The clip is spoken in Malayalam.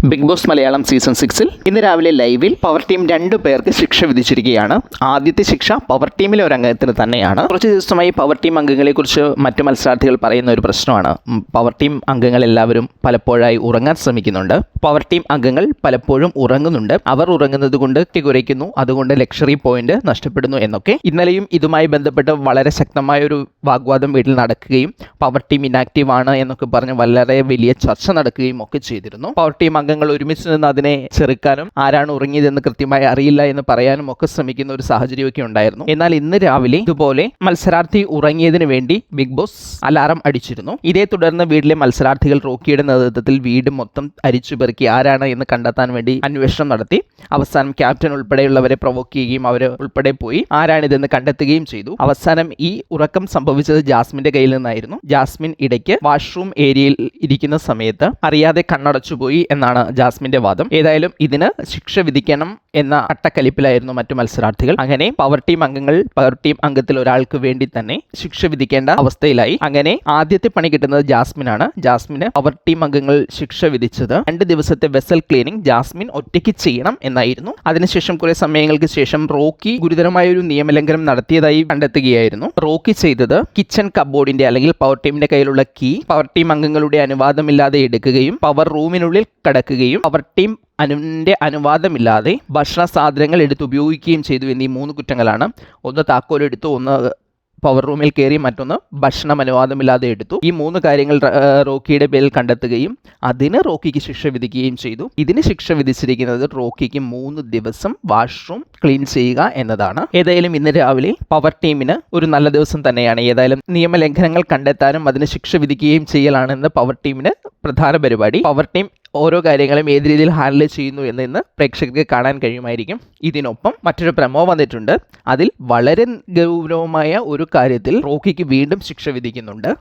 ബിഗ് ബോസ് മലയാളം സീസൺ 6-ൽ ഇന്ന് രാവിലെ ലൈവിൽ പവർ ടീം 2 പേർക്ക് ശിക്ഷ വിധിച്ചിരിക്കുകയാണ്. ആദ്യത്തെ ശിക്ഷ പവർ ടീമിലെ ഒരു അംഗത്തിന് തന്നെയാണ്. കുറച്ച് ദിവസമായി പവർ ടീം അംഗങ്ങളെക്കുറിച്ച് മറ്റു മത്സരാർത്ഥികൾ പറയുന്ന ഒരു പ്രശ്നമാണ്. പവർ ടീം അംഗങ്ങൾ എല്ലാവരും പലപ്പോഴായി ഉറങ്ങാൻ ശ്രമിക്കുന്നുണ്ട്. പവർ ടീം അംഗങ്ങൾ പലപ്പോഴും ഉറങ്ങുന്നുണ്ട്. അവർ ഉറങ്ങുന്നത് കൊണ്ട് കുറയ്ക്കുന്നു, അതുകൊണ്ട് ലക്ഷറി പോയിന്റ് നഷ്ടപ്പെടുന്നു എന്നൊക്കെ ഇന്നലെയും ഇതുമായി ബന്ധപ്പെട്ട് വളരെ ശക്തമായ ഒരു വാഗ്വാദം വീട്ടിൽ നടക്കുകയും പവർ ടീം ഇനാക്റ്റീവ് ആണ് എന്നൊക്കെ പറഞ്ഞ് വളരെ വലിയ ചർച്ച നടക്കുകയും ഒക്കെ ചെയ്തിരുന്നു. പവർ ടീം അംഗങ്ങൾ ഒരുമിച്ച് നിന്ന് അതിനെ ചെറുക്കാനും ആരാണ് ഉറങ്ങിയതെന്ന് കൃത്യമായി അറിയില്ല എന്ന് പറയാനും ഒക്കെ ശ്രമിക്കുന്ന ഒരു സാഹചര്യമൊക്കെ ഉണ്ടായിരുന്നു. എന്നാൽ ഇന്ന് രാവിലെ ഇതുപോലെ മത്സരാർത്ഥി ഉറങ്ങിയതിനു വേണ്ടി ബിഗ് ബോസ് അലാറം അടിച്ചിരുന്നു. ഇതേ തുടർന്ന് വീട്ടിലെ മത്സരാർത്ഥികൾ റോക്കിയുടെ നേതൃത്വത്തിൽ വീട് മൊത്തം അരിച്ചുപെറുക്കി ആരാണ് എന്ന് കണ്ടെത്താൻ വേണ്ടി അന്വേഷണം നടത്തി. അവസാനം ക്യാപ്റ്റൻ ഉൾപ്പെടെയുള്ളവരെ പ്രൊവോക്ക് ചെയ്യുകയും അവർ ഉൾപ്പെടെ പോയി ആരാണിതെന്ന് കണ്ടെത്തുകയും ചെയ്തു. അവസാനം ഈ ഉറക്കം സംഭവിച്ചത് ജാസ്മിന്റെ കയ്യിൽ നിന്നായിരുന്നു. ജാസ്മിൻ ഇടയ്ക്ക് വാഷ്റൂം ഏരിയയിൽ ഇരിക്കുന്ന സമയത്ത് അറിയാതെ കണ്ണടച്ചുപോയി എന്നാണ് ജാസ്മിന്റെ വാദം. ഏതായാലും ഇതിന് ശിക്ഷ വിധിക്കണം എന്ന അട്ടക്കലിപ്പിലായിരുന്നു മറ്റു മത്സരാർത്ഥികൾ. അങ്ങനെ പവർ ടീം അംഗങ്ങൾ പവർ ടീം അംഗത്തിൽ ഒരാൾക്ക് വേണ്ടി തന്നെ ശിക്ഷ വിധിക്കേണ്ട അവസ്ഥയിലായി. അങ്ങനെ ആദ്യത്തെ പണി കിട്ടുന്നത് ജാസ്മിനാണ്. ജാസ്മിന് പവർ ടീം അംഗങ്ങൾ ശിക്ഷ വിധിച്ചത് 2 ദിവസത്തെ വെസൽ ക്ലീനിങ് ജാസ്മിൻ ഒറ്റയ്ക്ക് ചെയ്യണം എന്നായിരുന്നു. അതിനുശേഷം കുറെ സമയങ്ങൾക്ക് ശേഷം റോക്കി ഗുരുതരമായ ഒരു നിയമലംഘനം നടത്തിയതായി കണ്ടെത്തുകയായിരുന്നു. റോക്കി ചെയ്തത് കിച്ചൺ കബോർഡിന്റെ അല്ലെങ്കിൽ പവർ ടീമിന്റെ കയ്യിലുള്ള കീ പവർ ടീം അംഗങ്ങളുടെ അനുവാദമില്ലാതെ എടുക്കുകയും പവർ റൂമിനുള്ളിൽ കടക്കുകയും പവർ ടീം അനുവാദമില്ലാതെ ഭക്ഷണ സാധനങ്ങൾ എടുത്ത് ഉപയോഗിക്കുകയും ചെയ്തു എന്നീ 3 കുറ്റങ്ങളാണ്. ഒന്ന് താക്കോലെടുത്തു, ഒന്ന് പവർ റൂമിൽ കയറി, മറ്റൊന്ന് ഭക്ഷണം അനുവാദമില്ലാതെ എടുത്തു. ഈ 3 കാര്യങ്ങൾ റോക്കിയുടെ പേരിൽ കണ്ടെത്തുകയും അതിന് റോക്കിക്ക് ശിക്ഷ വിധിക്കുകയും ചെയ്തു. ഇതിന് ശിക്ഷ വിധിച്ചിരിക്കുന്നത് റോക്കിക്ക് 3 ദിവസം വാഷ്റൂം ക്ലീൻ ചെയ്യുക എന്നതാണ്. ഏതായാലും ഇന്ന് രാവിലെ പവർ ടീമിന് ഒരു നല്ല ദിവസം തന്നെയാണ്. ഏതായാലും നിയമലംഘനങ്ങൾ കണ്ടെത്താനും അതിന് ശിക്ഷ വിധിക്കുകയും ചെയ്യലാണെന്ന് പവർ ടീമിന് പ്രധാന പരിപാടി. പവർ ടീം ഓരോ കാര്യങ്ങളും ഏത് രീതിയിൽ ഹാൻഡിൽ ചെയ്യുന്നു എന്ന് പ്രേക്ഷകർക്ക് കാണാൻ കഴിയുമായിരിക്കും. ഇതിനൊപ്പം മറ്റൊരു പ്രമോ വന്നിട്ടുണ്ട്. അതിൽ വളരെ ഗൗരവമായ ഒരു കാര്യത്തിൽ റോക്കിക്ക് വീണ്ടും ശിക്ഷ വിധിക്കുന്നുണ്ട്.